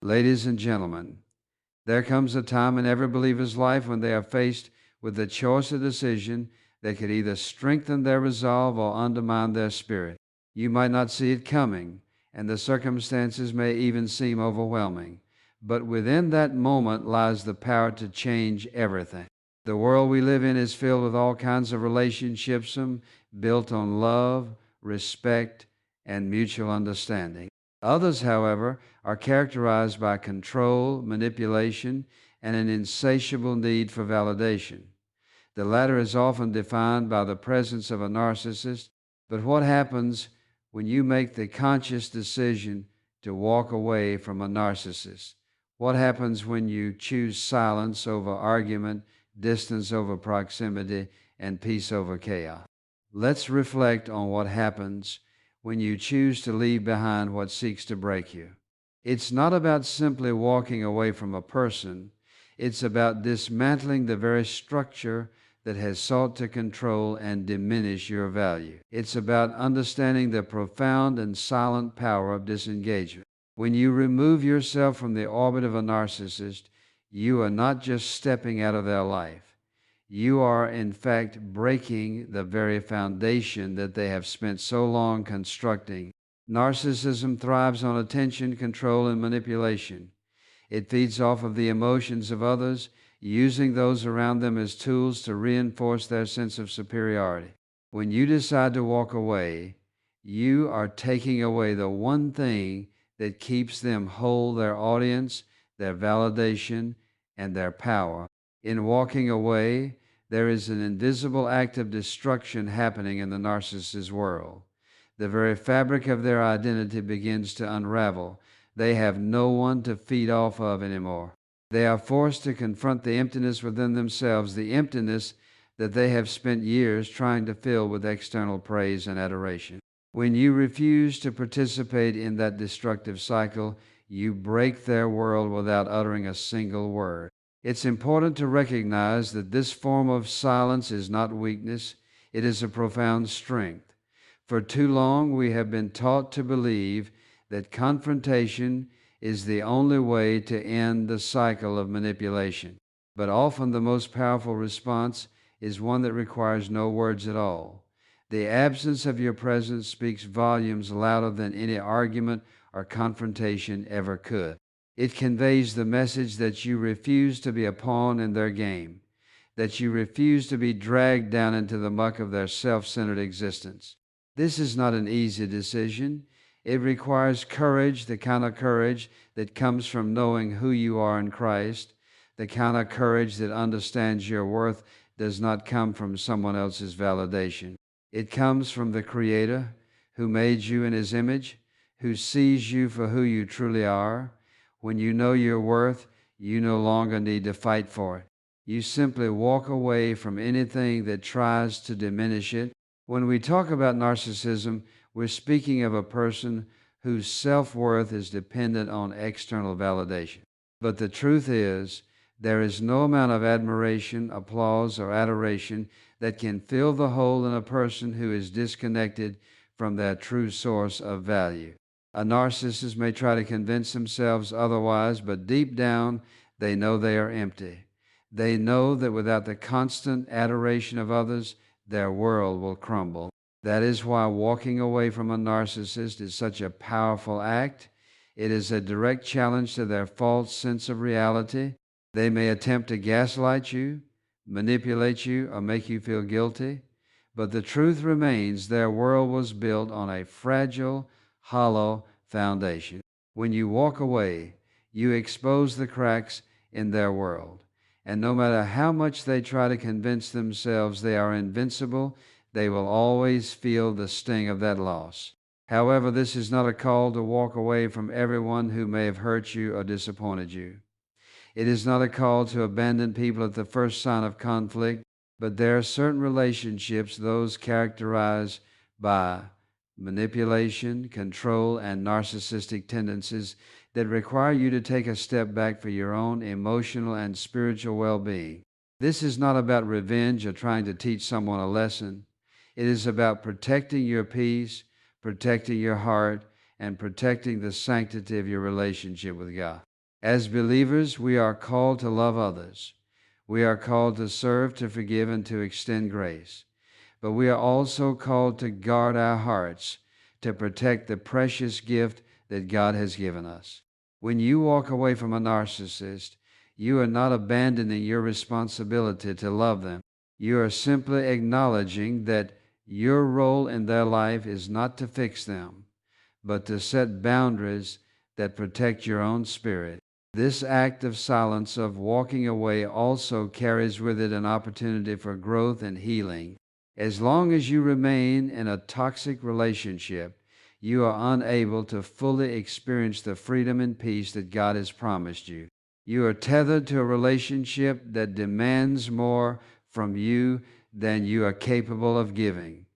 Ladies and gentlemen, there comes a time in every believer's life when they are faced with the choice or decision that could either strengthen their resolve or undermine their spirit. You might not see it coming, and the circumstances may even seem overwhelming. But within that moment lies the power to change everything. The world we live in is filled with all kinds of relationships built on love, respect, and mutual understanding. Others, however, are characterized by control, manipulation, and an insatiable need for validation. The latter is often defined by the presence of a narcissist, but what happens when you make the conscious decision to walk away from a narcissist? What happens when you choose silence over argument, distance over proximity, and peace over chaos? Let's reflect on what happens when you choose to leave behind what seeks to break you. It's not about simply walking away from a person. It's about dismantling the very structure that has sought to control and diminish your value. It's about understanding the profound and silent power of disengagement. When you remove yourself from the orbit of a narcissist, you are not just stepping out of their life. You are, in fact, breaking the very foundation that they have spent so long constructing. Narcissism thrives on attention, control, and manipulation. It feeds off of the emotions of others, using those around them as tools to reinforce their sense of superiority. When you decide to walk away, you are taking away the one thing that keeps them whole: their audience, their validation, and their power. In walking away, there is an invisible act of destruction happening in the narcissist's world. The very fabric of their identity begins to unravel. They have no one to feed off of anymore. They are forced to confront the emptiness within themselves, the emptiness that they have spent years trying to fill with external praise and adoration. When you refuse to participate in that destructive cycle, you break their world without uttering a single word. It's important to recognize that this form of silence is not weakness, it is a profound strength. For too long, we have been taught to believe that confrontation is the only way to end the cycle of manipulation. But often the most powerful response is one that requires no words at all. The absence of your presence speaks volumes louder than any argument or confrontation ever could. It conveys the message that you refuse to be a pawn in their game, that you refuse to be dragged down into the muck of their self-centered existence. This is not an easy decision. It requires courage, the kind of courage that comes from knowing who you are in Christ, the kind of courage that understands your worth does not come from someone else's validation. It comes from the Creator who made you in His image, who sees you for who you truly are. When you know your worth, you no longer need to fight for it. You simply walk away from anything that tries to diminish it. When we talk about narcissism, we're speaking of a person whose self-worth is dependent on external validation. But the truth is, there is no amount of admiration, applause, or adoration that can fill the hole in a person who is disconnected from their true source of value. A narcissist may try to convince themselves otherwise, but deep down, they know they are empty. They know that without the constant adoration of others, their world will crumble. That is why walking away from a narcissist is such a powerful act. It is a direct challenge to their false sense of reality. They may attempt to gaslight you, manipulate you, or make you feel guilty, but the truth remains their world was built on a fragile, hollow foundation. When you walk away, you expose the cracks in their world. And no matter how much they try to convince themselves they are invincible, they will always feel the sting of that loss. However, this is not a call to walk away from everyone who may have hurt you or disappointed you. It is not a call to abandon people at the first sign of conflict, but there are certain relationships, those characterized by manipulation, control, and narcissistic tendencies, that require you to take a step back for your own emotional and spiritual well-being. This is not about revenge or trying to teach someone a lesson. It is about protecting your peace, protecting your heart, and protecting the sanctity of your relationship with God. As believers, we are called to love others. We are called to serve, to forgive, and to extend grace. But we are also called to guard our hearts, to protect the precious gift that God has given us. When you walk away from a narcissist, you are not abandoning your responsibility to love them. You are simply acknowledging that your role in their life is not to fix them, but to set boundaries that protect your own spirit. This act of silence, of walking away, also carries with it an opportunity for growth and healing. As long as you remain in a toxic relationship, you are unable to fully experience the freedom and peace that God has promised you. You are tethered to a relationship that demands more from you than you are capable of giving.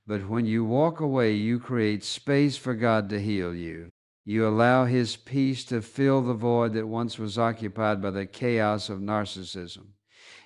But when you walk away, you create space for God to heal you. You allow His peace to fill the void that once was occupied by the chaos of narcissism.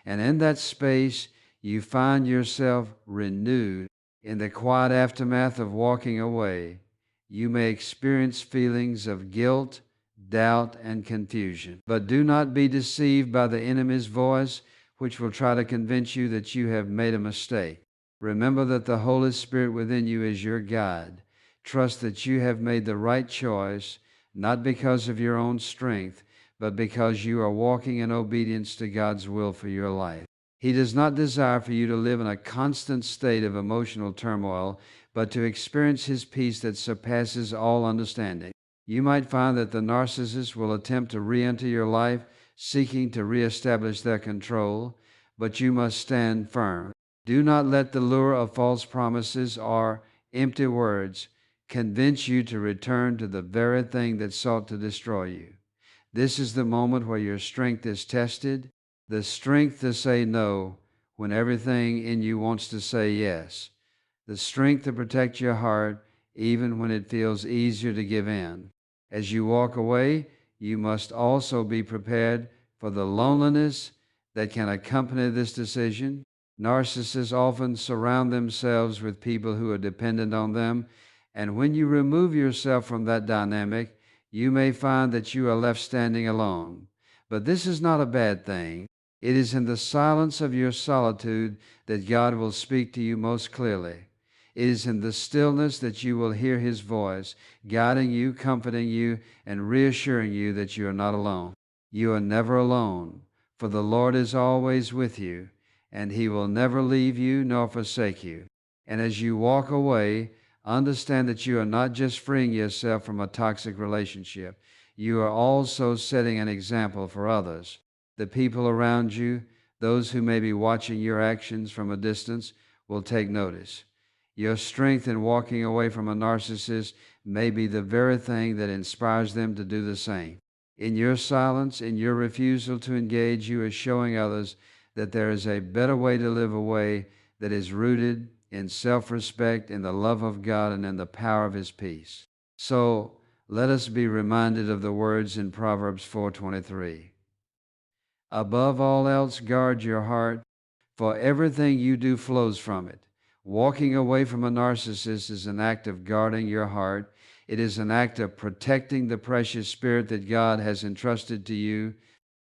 And in that space, you find yourself renewed. In the quiet aftermath of walking away, you may experience feelings of guilt, doubt, and confusion. But do not be deceived by the enemy's voice, which will try to convince you that you have made a mistake. Remember that the Holy Spirit within you is your guide. Trust that you have made the right choice, not because of your own strength, but because you are walking in obedience to God's will for your life. He does not desire for you to live in a constant state of emotional turmoil, but to experience His peace that surpasses all understanding. You might find that the narcissist will attempt to re-enter your life, seeking to reestablish their control, but you must stand firm. Do not let the lure of false promises or empty words convince you to return to the very thing that sought to destroy you. This is the moment where your strength is tested, the strength to say no when everything in you wants to say yes, the strength to protect your heart even when it feels easier to give in. As you walk away, you must also be prepared for the loneliness that can accompany this decision. Narcissists often surround themselves with people who are dependent on them, and when you remove yourself from that dynamic, you may find that you are left standing alone. But this is not a bad thing. It is in the silence of your solitude that God will speak to you most clearly. It is in the stillness that you will hear His voice, guiding you, comforting you, and reassuring you that you are not alone. You are never alone, for the Lord is always with you, and He will never leave you nor forsake you. And as you walk away, understand that you are not just freeing yourself from a toxic relationship, you are also setting an example for others. The people around you, those who may be watching your actions from a distance, will take notice. Your strength in walking away from a narcissist may be the very thing that inspires them to do the same. In your silence, in your refusal to engage, you are showing others that there is a better way to live, a way that is rooted in self-respect, in the love of God, and in the power of His peace. So let us be reminded of the words in Proverbs 4:23. Above all else, guard your heart, for everything you do flows from it. Walking away from a narcissist is an act of guarding your heart. It is an act of protecting the precious spirit that God has entrusted to you.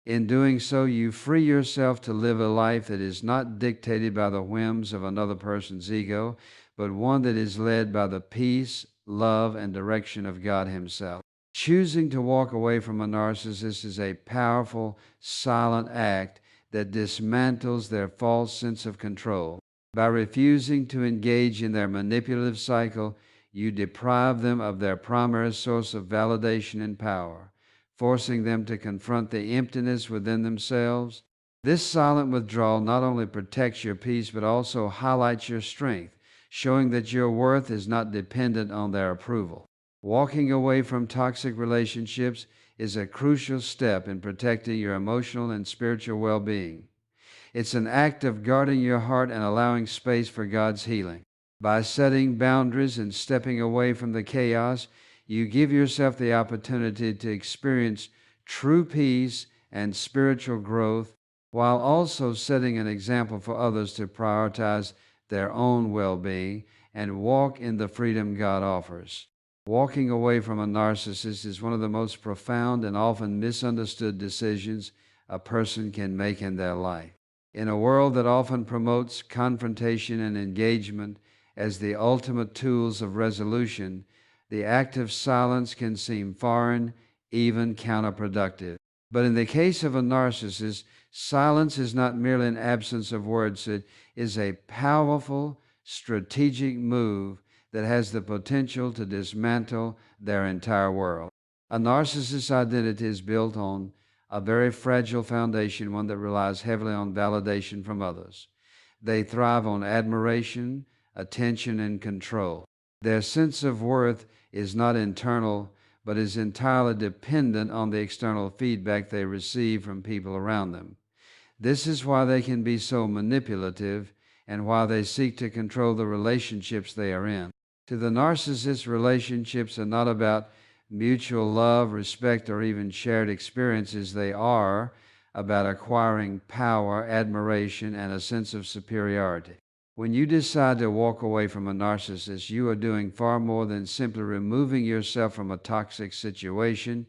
In doing so, you free yourself to live a life that is not dictated by the whims of another person's ego, but one that is led by the peace, love, and direction of God Himself. Choosing to walk away from a narcissist is a powerful, silent act that dismantles their false sense of control. By refusing to engage in their manipulative cycle, you deprive them of their primary source of validation and power, forcing them to confront the emptiness within themselves. This silent withdrawal not only protects your peace, but also highlights your strength, showing that your worth is not dependent on their approval. Walking away from toxic relationships is a crucial step in protecting your emotional and spiritual well-being. It's an act of guarding your heart and allowing space for God's healing. By setting boundaries and stepping away from the chaos, you give yourself the opportunity to experience true peace and spiritual growth, while also setting an example for others to prioritize their own well-being and walk in the freedom God offers. Walking away from a narcissist is one of the most profound and often misunderstood decisions a person can make in their life. In a world that often promotes confrontation and engagement as the ultimate tools of resolution, the act of silence can seem foreign, even counterproductive. But in the case of a narcissist, silence is not merely an absence of words, it is a powerful, strategic move that has the potential to dismantle their entire world. A narcissist's identity is built on a very fragile foundation, one that relies heavily on validation from others. They thrive on admiration, attention, and control. Their sense of worth is not internal, but is entirely dependent on the external feedback they receive from people around them. This is why they can be so manipulative and why they seek to control the relationships they are in. To the narcissist, relationships are not about mutual love, respect, or even shared experiences. They are about acquiring power, admiration, and a sense of superiority. When you decide to walk away from a narcissist, you are doing far more than simply removing yourself from a toxic situation.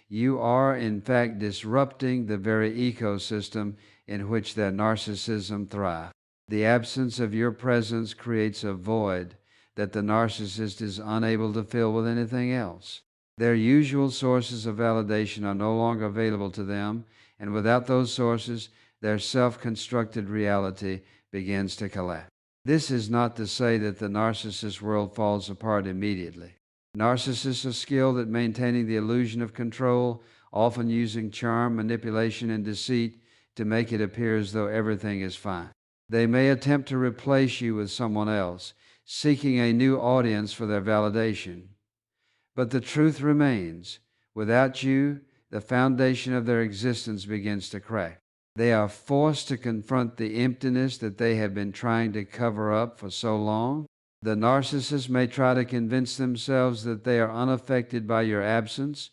You are, in fact, disrupting the very ecosystem in which their narcissism thrives. The absence of your presence creates a void that the narcissist is unable to fill with anything else. Their usual sources of validation are no longer available to them, and without those sources, their self-constructed reality begins to collapse. This is not to say that the narcissist world falls apart immediately. Narcissists are skilled at maintaining the illusion of control, often using charm, manipulation, and deceit to make it appear as though everything is fine. They may attempt to replace you with someone else, seeking a new audience for their validation. But the truth remains, without you, the foundation of their existence begins to crack. They are forced to confront the emptiness that they have been trying to cover up for so long. The narcissist may try to convince themselves that they are unaffected by your absence.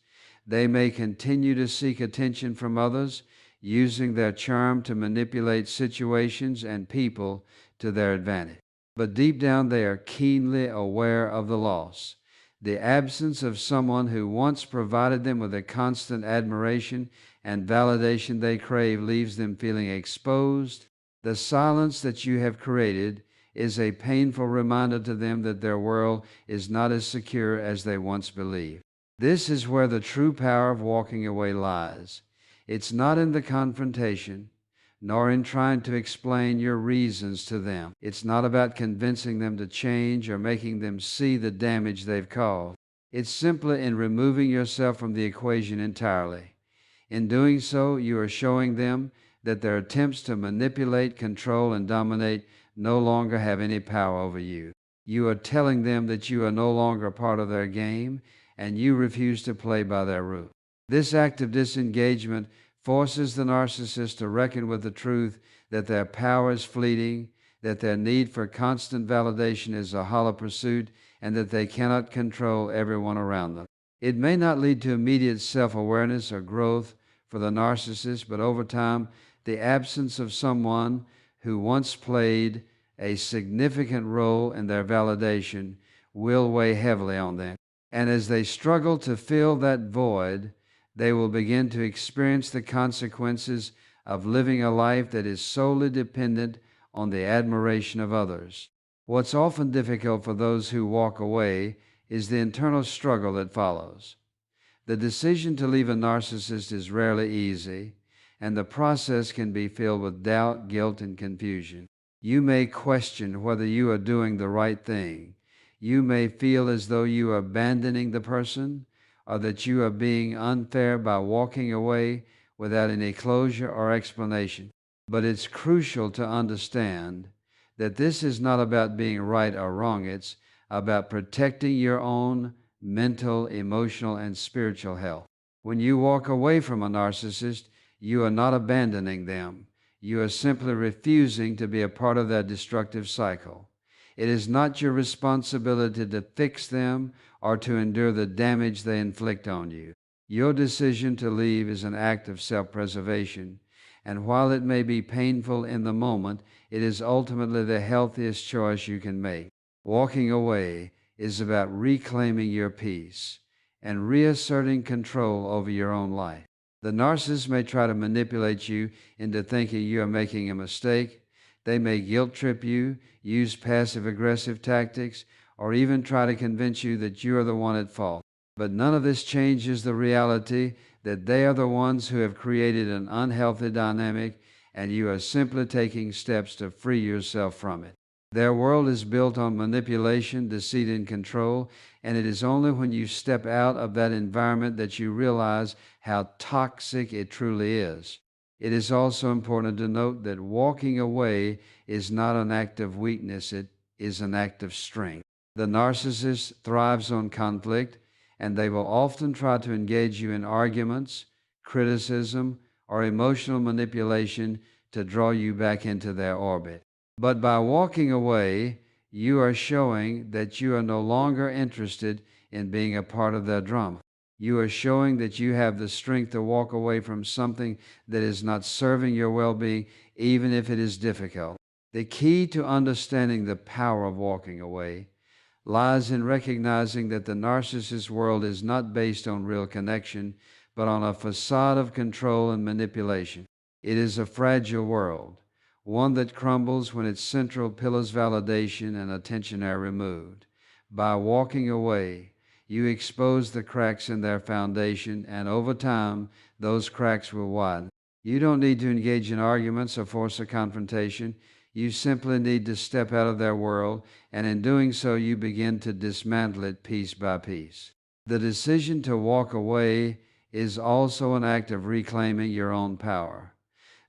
They may continue to seek attention from others, using their charm to manipulate situations and people to their advantage. But deep down, they are keenly aware of the loss. The absence of someone who once provided them with the constant admiration and validation they crave leaves them feeling exposed. The silence that you have created is a painful reminder to them that their world is not as secure as they once believed. This is where the true power of walking away lies. It's not in the confrontation, nor in trying to explain your reasons to them. It's not about convincing them to change or making them see the damage they've caused. It's simply in removing yourself from the equation entirely. In doing so, you are showing them that their attempts to manipulate, control, and dominate no longer have any power over you. You are telling them that you are no longer part of their game, and you refuse to play by their rules. This act of disengagement forces the narcissist to reckon with the truth that their power is fleeting, that their need for constant validation is a hollow pursuit, and that they cannot control everyone around them. It may not lead to immediate self-awareness or growth for the narcissist, but over time, the absence of someone who once played a significant role in their validation will weigh heavily on them. And as they struggle to fill that void, they will begin to experience the consequences of living a life that is solely dependent on the admiration of others. What's often difficult for those who walk away is the internal struggle that follows. The decision to leave a narcissist is rarely easy, and the process can be filled with doubt, guilt, and confusion. You may question whether you are doing the right thing. You may feel as though you are abandoning the person, or that you are being unfair by walking away without any closure or explanation. But it's crucial to understand that this is not about being right or wrong. It's about protecting your own mental, emotional, and spiritual health. When you walk away from a narcissist, you are not abandoning them. You are simply refusing to be a part of their destructive cycle. It is not your responsibility to fix them or to endure the damage they inflict on you. Your decision to leave is an act of self-preservation, and while it may be painful in the moment, it is ultimately the healthiest choice you can make. Walking away is about reclaiming your peace and reasserting control over your own life. The narcissist may try to manipulate you into thinking you are making a mistake. They may guilt trip you, use passive aggressive tactics, or even try to convince you that you are the one at fault. But none of this changes the reality that they are the ones who have created an unhealthy dynamic, and you are simply taking steps to free yourself from it. Their world is built on manipulation, deceit, and control, and it is only when you step out of that environment that you realize how toxic it truly is. It is also important to note that walking away is not an act of weakness, it is an act of strength. The narcissist thrives on conflict, and they will often try to engage you in arguments, criticism, or emotional manipulation to draw you back into their orbit. But by walking away, you are showing that you are no longer interested in being a part of their drama. You are showing that you have the strength to walk away from something that is not serving your well-being, even if it is difficult. The key to understanding the power of walking away lies in recognizing that the narcissist world is not based on real connection, but on a facade of control and manipulation. It is a fragile world, one that crumbles when its central pillars, validation and attention, are removed. By walking away, you expose the cracks in their foundation, and over time, those cracks will widen. You don't need to engage in arguments or force a confrontation. You simply need to step out of their world, and in doing so, you begin to dismantle it piece by piece. The decision to walk away is also an act of reclaiming your own power.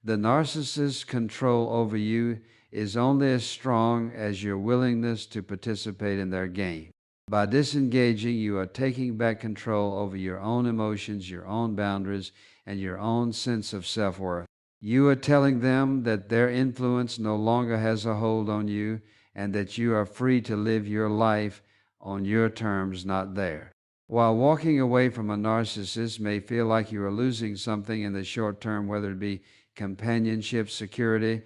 The narcissist's control over you is only as strong as your willingness to participate in their game. By disengaging, you are taking back control over your own emotions, your own boundaries, and your own sense of self-worth. You are telling them that their influence no longer has a hold on you, and that you are free to live your life on your terms, not theirs. While walking away from a narcissist may feel like you are losing something in the short term, whether it be companionship, security,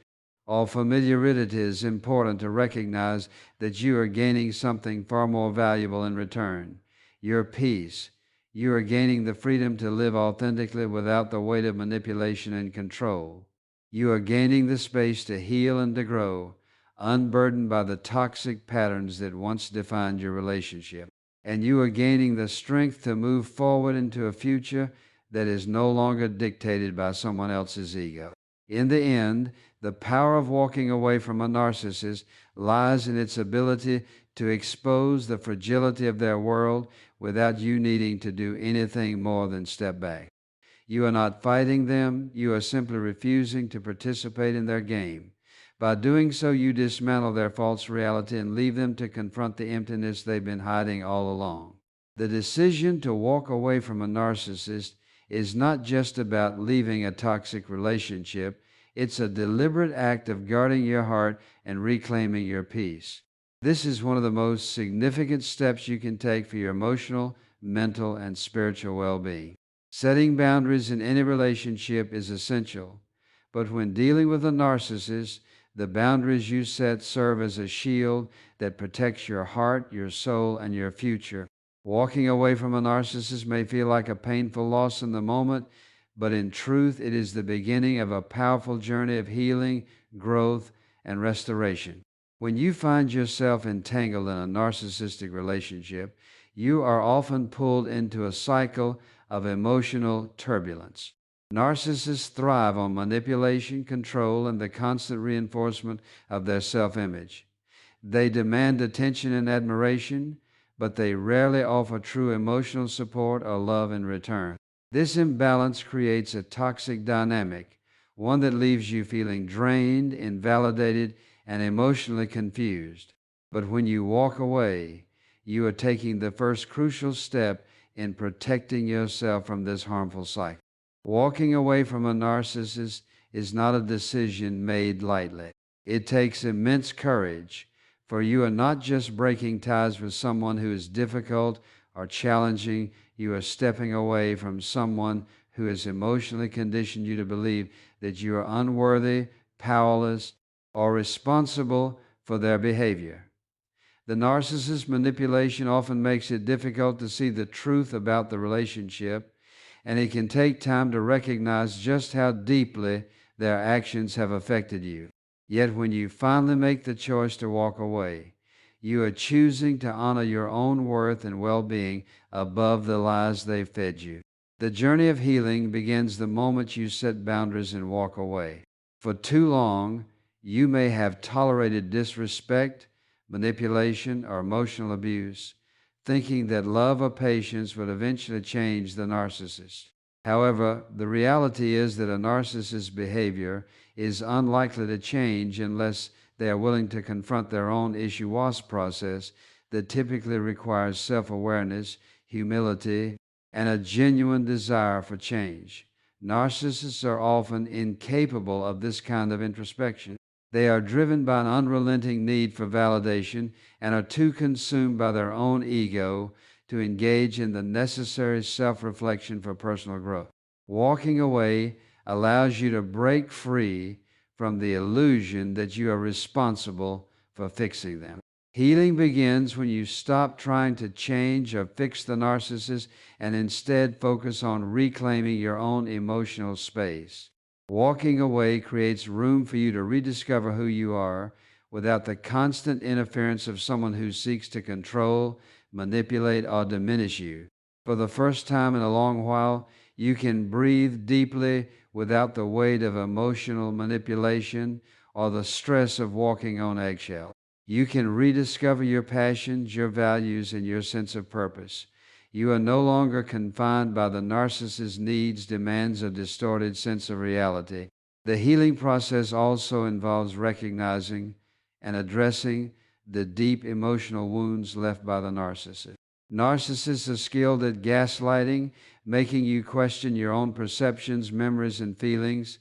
or familiarity, it is important to recognize that you are gaining something far more valuable in return: your peace. You are gaining the freedom to live authentically without the weight of manipulation and control. You are gaining the space to heal and to grow, unburdened by the toxic patterns that once defined your relationship. And you are gaining the strength to move forward into a future that is no longer dictated by someone else's ego. In the end, the power of walking away from a narcissist lies in its ability to expose the fragility of their world without you needing to do anything more than step back. You are not fighting them, you are simply refusing to participate in their game. By doing so, you dismantle their false reality and leave them to confront the emptiness they've been hiding all along. The decision to walk away from a narcissist is not just about leaving a toxic relationship, it's a deliberate act of guarding your heart and reclaiming your peace. This is one of the most significant steps you can take for your emotional, mental, and spiritual well-being. Setting boundaries in any relationship is essential, but when dealing with a narcissist, the boundaries you set serve as a shield that protects your heart, your soul, and your future. Walking away from a narcissist may feel like a painful loss in the moment, but in truth, it is the beginning of a powerful journey of healing, growth, and restoration. When you find yourself entangled in a narcissistic relationship, you are often pulled into a cycle of emotional turbulence. Narcissists thrive on manipulation, control, and the constant reinforcement of their self-image. They demand attention and admiration, but they rarely offer true emotional support or love in return. This imbalance creates a toxic dynamic, one that leaves you feeling drained, invalidated, and emotionally confused. But when you walk away, you are taking the first crucial step in protecting yourself from this harmful cycle. Walking away from a narcissist is not a decision made lightly. It takes immense courage, for you are not just breaking ties with someone who is difficult or challenging, you are stepping away from someone who has emotionally conditioned you to believe that you are unworthy, powerless, or responsible for their behavior. The narcissist's manipulation often makes it difficult to see the truth about the relationship, and it can take time to recognize just how deeply their actions have affected you. Yet when you finally make the choice to walk away, you are choosing to honor your own worth and well-being above the lies they fed you. The journey of healing begins the moment you set boundaries and walk away. For too long, you may have tolerated disrespect, manipulation, or emotional abuse, thinking that love or patience would eventually change the narcissist. However, the reality is that a narcissist's behavior is unlikely to change unless they are willing to confront their own issue-was process that typically requires self-awareness, humility, and a genuine desire for change. Narcissists are often incapable of this kind of introspection. They are driven by an unrelenting need for validation and are too consumed by their own ego to engage in the necessary self-reflection for personal growth. Walking away allows you to break free from the illusion that you are responsible for fixing them. Healing begins when you stop trying to change or fix the narcissist and instead focus on reclaiming your own emotional space. Walking away creates room for you to rediscover who you are without the constant interference of someone who seeks to control, manipulate, or diminish you. For the first time in a long while, you can breathe deeply without the weight of emotional manipulation or the stress of walking on eggshells. You can rediscover your passions, your values, and your sense of purpose. You are no longer confined by the narcissist's needs, demands, or distorted sense of reality. The healing process also involves recognizing and addressing the deep emotional wounds left by the narcissist. Narcissists are skilled at gaslighting, making you question your own perceptions, memories, and feelings.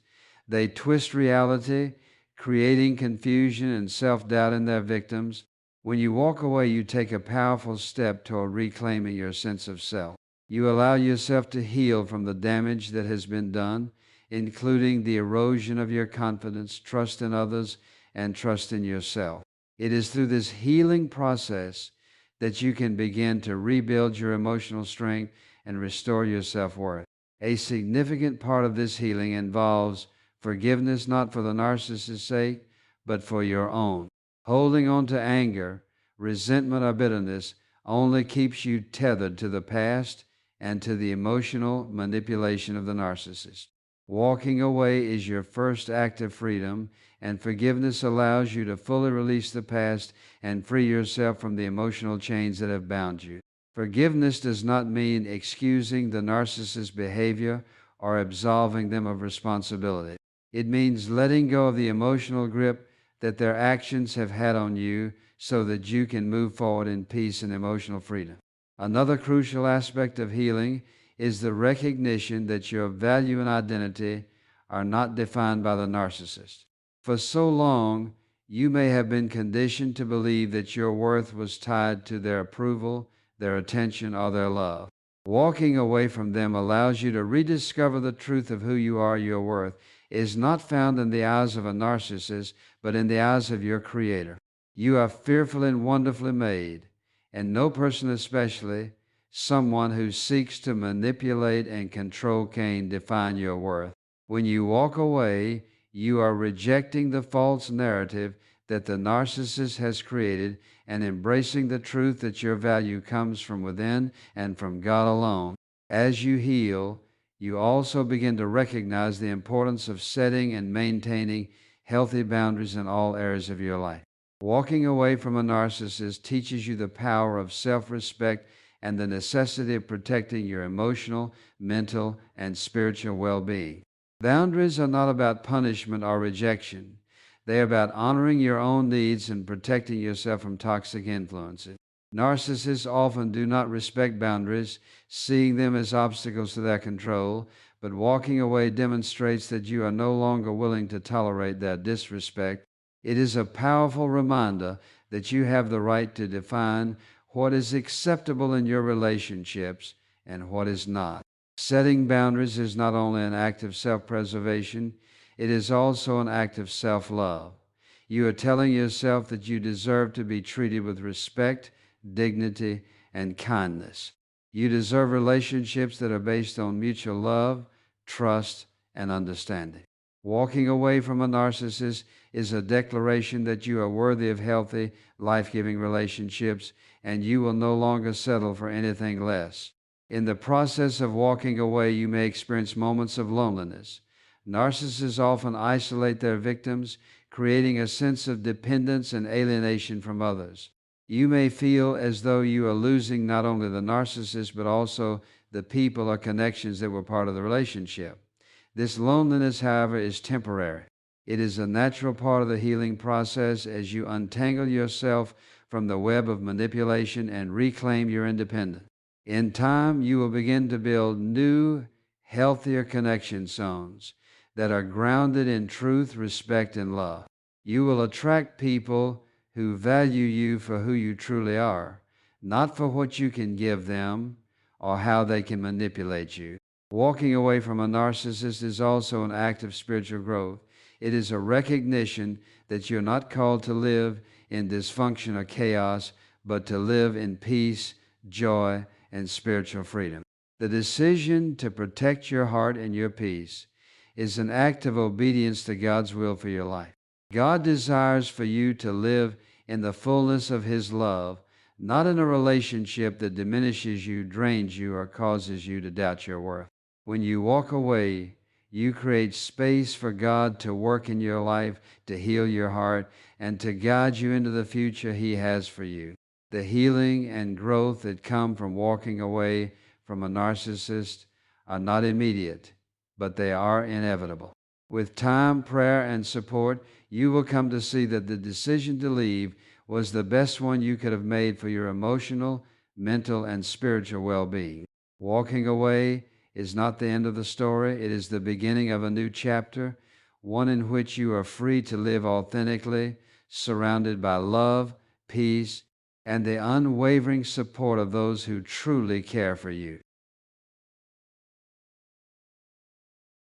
They twist reality, creating confusion and self-doubt in their victims. When you walk away, you take a powerful step toward reclaiming your sense of self. You allow yourself to heal from the damage that has been done, including the erosion of your confidence, trust in others, and trust in yourself. It is through this healing process that you can begin to rebuild your emotional strength and restore your self-worth. A significant part of this healing involves forgiveness, not for the narcissist's sake, but for your own. Holding on to anger, resentment, or bitterness only keeps you tethered to the past and to the emotional manipulation of the narcissist. Walking away is your first act of freedom, and forgiveness allows you to fully release the past and free yourself from the emotional chains that have bound you. Forgiveness does not mean excusing the narcissist's behavior or absolving them of responsibility. It means letting go of the emotional grip that their actions have had on you so that you can move forward in peace and emotional freedom. Another crucial aspect of healing is the recognition that your value and identity are not defined by the narcissist. For so long, you may have been conditioned to believe that your worth was tied to their approval, their attention, or their love. Walking away from them allows you to rediscover the truth of who you are. Your worth is not found in the eyes of a narcissist, but in the eyes of your Creator. You are fearfully and wonderfully made, and no person, especially someone who seeks to manipulate and control, can define your worth. When you walk away, you are rejecting the false narrative that the narcissist has created and embracing the truth that your value comes from within and from God alone. As you heal, you also begin to recognize the importance of setting and maintaining healthy boundaries in all areas of your life. Walking away from a narcissist teaches you the power of self-respect and the necessity of protecting your emotional, mental, and spiritual well-being. Boundaries are not about punishment or rejection. They are about honoring your own needs and protecting yourself from toxic influences. Narcissists often do not respect boundaries, seeing them as obstacles to their control, but walking away demonstrates that you are no longer willing to tolerate their disrespect. It is a powerful reminder that you have the right to define what is acceptable in your relationships and what is not. Setting boundaries is not only an act of self-preservation, it is also an act of self-love. You are telling yourself that you deserve to be treated with respect, dignity, and kindness. You deserve relationships that are based on mutual love, trust, and understanding. Walking away from a narcissist is a declaration that you are worthy of healthy, life-giving relationships, and you will no longer settle for anything less. In the process of walking away, you may experience moments of loneliness. Narcissists often isolate their victims, creating a sense of dependence and alienation from others. You may feel as though you are losing not only the narcissist, but also the people or connections that were part of the relationship. This loneliness, however, is temporary. It is a natural part of the healing process as you untangle yourself from the web of manipulation and reclaim your independence. In time, you will begin to build new, healthier connection zones that are grounded in truth, respect, and love. You will attract people who value you for who you truly are, not for what you can give them or how they can manipulate you. Walking away from a narcissist is also an act of spiritual growth. It is a recognition that you're not called to live in dysfunction or chaos, but to live in peace, joy, and spiritual freedom. The decision to protect your heart and your peace is an act of obedience to God's will for your life. God desires for you to live in the fullness of His love, not in a relationship that diminishes you, drains you, or causes you to doubt your worth. When you walk away, you create space for God to work in your life, to heal your heart, and to guide you into the future He has for you. The healing and growth that come from walking away from a narcissist are not immediate, but they are inevitable. With time, prayer, and support, you will come to see that the decision to leave was the best one you could have made for your emotional, mental, and spiritual well-being. Walking away is not the end of the story. It is the beginning of a new chapter, one in which you are free to live authentically, surrounded by love, peace, and the unwavering support of those who truly care for you.